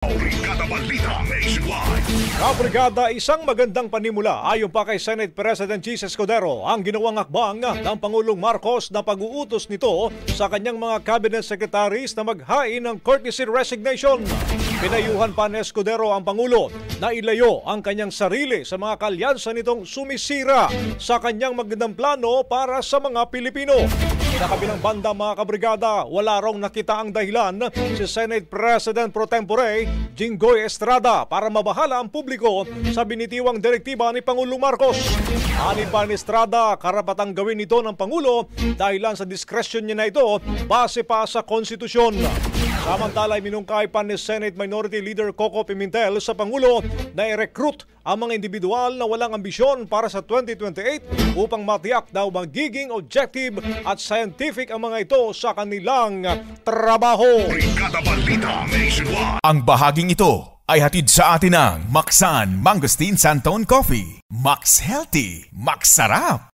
Brigada Balita Nationwide. Kabrigada, isang magandang panimula ayon pa kay Senate President Jesus Escudero ang ginawang hakbang ng Pangulong Marcos na pag-uutos nito sa kanyang mga cabinet secretaries na maghain ng courtesy resignation. Pinayuhan pa ni Escudero ang Pangulo na ilayo ang kanyang sarili sa mga kalyansa nitong sumisira sa kanyang magandang plano para sa mga Pilipino. Sa kabilang banda, mga kabrigada, wala raw nakita ang dahilan si Senate President Pro Tempore Jinggoy Estrada para mabahala ang publiko sa binitiwang direktiba ni Pangulong Marcos. Ani pa ni Estrada, karapatang gawin ito ng Pangulo dahilan sa diskresyon niya na ito base pa sa konstitusyon. Samantala, minungkay pa ni Senate Minority Leader Coco Pimentel sa Pangulo na i-recruit ang mga individual na walang ambisyon para sa 2028 upang matiyak daw magiging objective at scientific ang mga ito sa kanilang trabaho. Brigada Balita Nationwide. Ang bahaging ito ay hatid sa atin ng Maxan Mangosteen Santon Coffee. Max Healthy, Max Sarap.